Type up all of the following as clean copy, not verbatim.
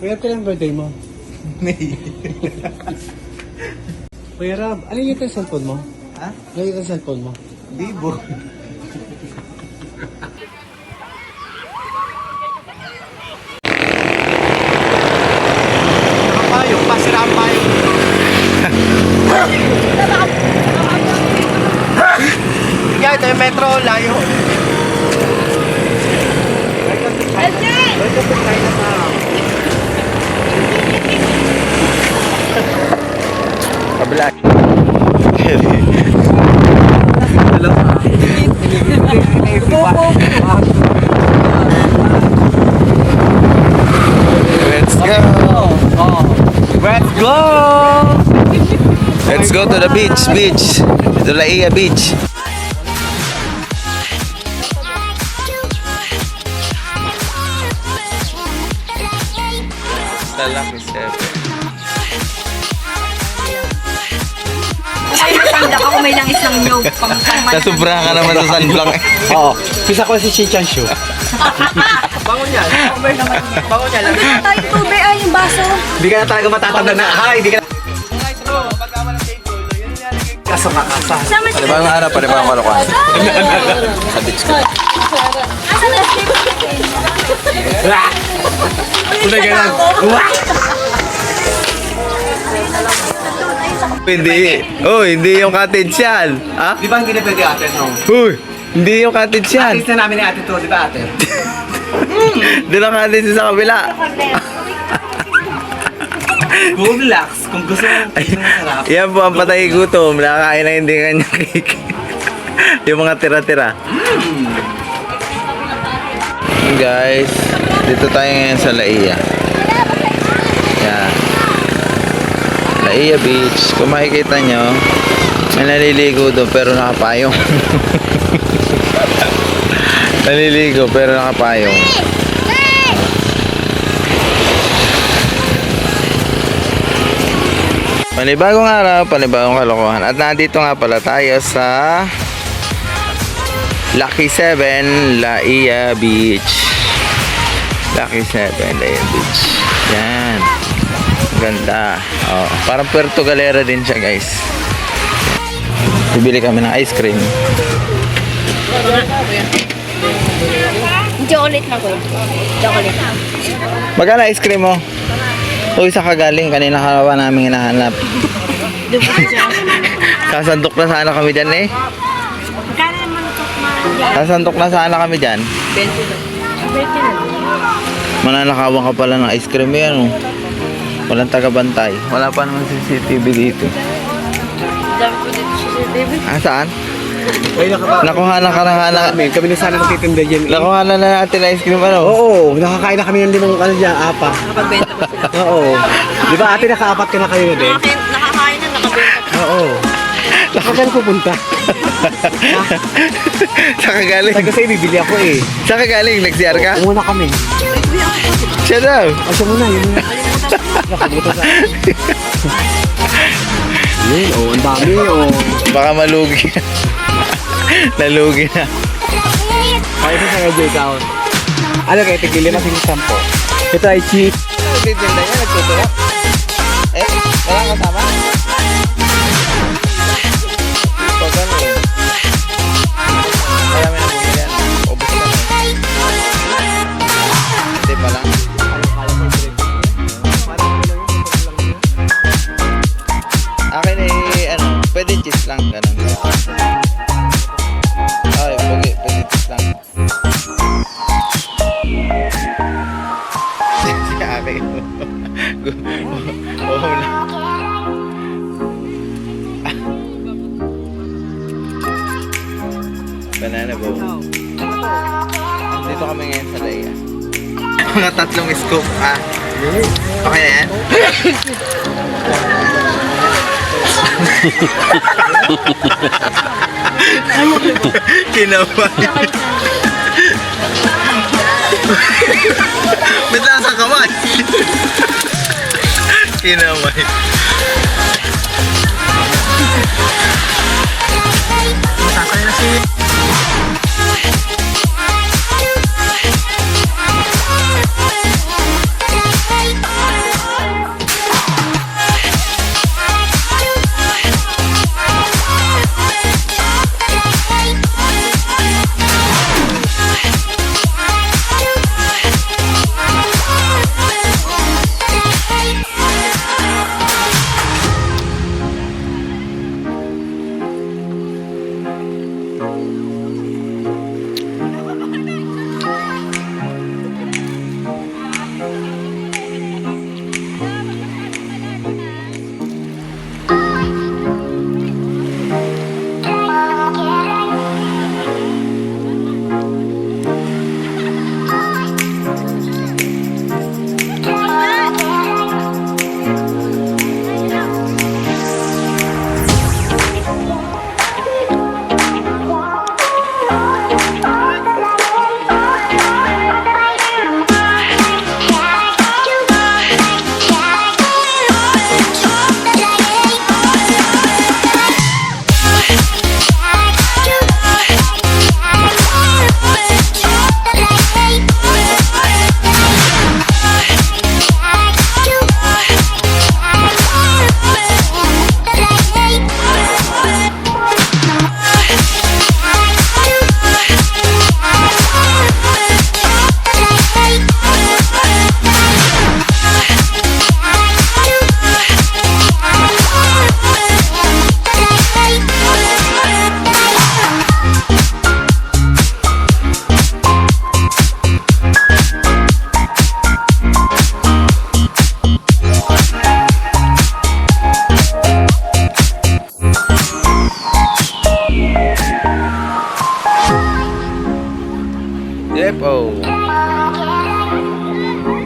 Kuya, kailan birthday mo? May. Kuya Rab, ano yung cellphone mo? Ha? Ano yung cellphone mo? Bibo. Payong, pasira ang payong. Kaya ito yung metro, layo. Welcome to Chinatown. Kabla. Hello. Let's go. Let's go. Let's go to the beach. To Laia Beach. Lalaki seven. Ay, matanda ako, may langis ng nyog. Nasubra ka naman sa sunblock. Oo. Pisa ko si Chichan Shu. Bangon yan. Bangon yan. Tayo tubig, ay, yung baso. Hindi ka na talaga matatanda na. Ha, hindi ka na. Kaso kakasa. Sama si... Panibagong araw, panibagong kalokohan. Sa beach ko. Asan na si... Kulay ka lang. Hindi. Oh, hindi yung cottage yan. Ha? Di ba hindi na pwede ate, no? Uy, hindi yung cottage yan. Atis na namin ni ate to, di ba ate? Doon ang cottage sa kabila. Go relax kung gusto mo masarap. Yan po ang patay gutom. Nakakain na hindi kanyang cake. Yung mga tira-tira. Guys, dito tayo ngayon sa Laia. Yan. Laia Beach. Kung makikita nyo, may naliligo doon pero nakapayong. Naliligo pero nakapayong. Panibagong araw, panibagong kalokohan. At nandito nga pala tayo sa Lucky 7 Laia Beach. Lucky 7 Laia Beach. Yan. Ganda. Oh, parang Puerto Galera din siya, guys. Bibili kami ng ice cream. Chocolate na ko. Chocolate. Magkano ice cream mo? Uy, sa kagaling. Kanina kalawa namin hinahanap. Sasandok na sana kami dyan eh. Magkano naman ito na? Sasandok na sana kami dyan. 20 na. Mananakawan ka pala ng ice cream yan. Oh. Walang taga-bantay. Wala pa naman CCTV dito. Dami ko dito sa baby. Ah, saan? Ay, Nakuha ka na. Kami na sana magtitinda dyan. Nakuha na natin ice cream ano? Oo, nakakain na kami ng limang ano dyan, apa. Nakapagbenta ba sila? Oo. Di ba ate, nakaapat ka na kayo din? Nakakain na, nakabenta pa. Oo. Nakakain pupunta. Saan ka galing? Kasi bibili ako eh. Saan ka galing? Nag-CR ka? Umuna kami. Siya daw. O, siya muna, yun muna. Nakalimutan sa yun, oh, ang dami, oh. Baka malugi. Nalugi na. Kaya ito sa radyo ikaw. Ano kayo, tigili na sinisampo. Ito ay cheap. Titinda niya, nagtutulak. Eh, wala kang kasama? Pag ano eh. Marami na bumili yan. Ubus na eh. Hindi pa lang. Akin eh, ano, pwede cheese lang, ganun. Ay, pwede cheese lang. Si akin. Oo na. Banana boat. Dito kami ngayon sa Laia. Mga 3 scoop, ha? Okay na yan? Kinabay. Ba't lang sa kamay? Kinabay. Masakay na si...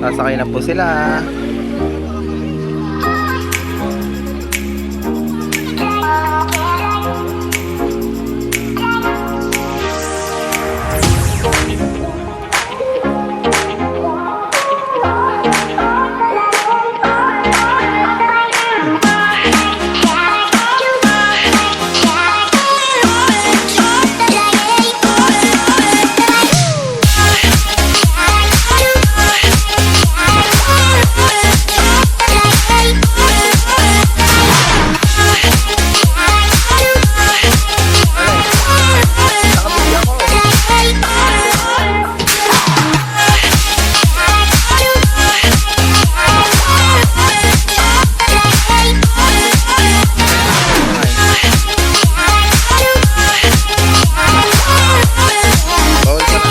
Sasakay na po sila. Bawal ka na.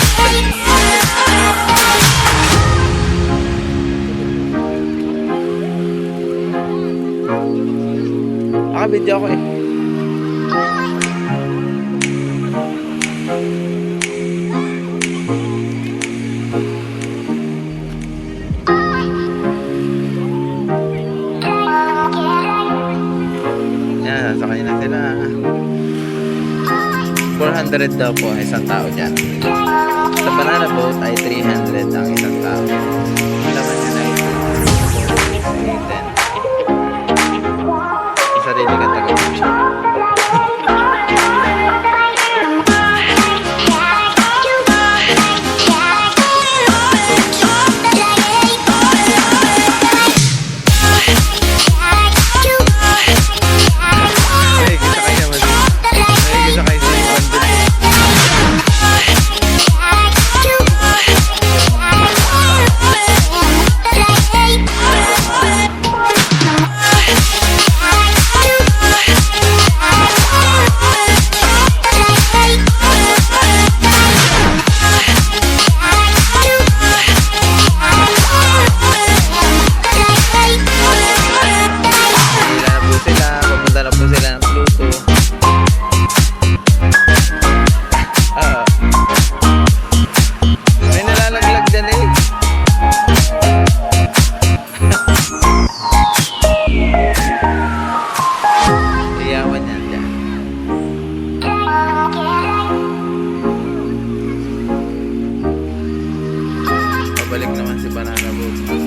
Video ako eh. Yan, sakay na sila. 400 daw po ang isang tao dyan. Sa banana boat ay 300 ang isang tao. Laman nyo na ito. 10. Sarili ka taga-picture. Balik naman si Banana Boat.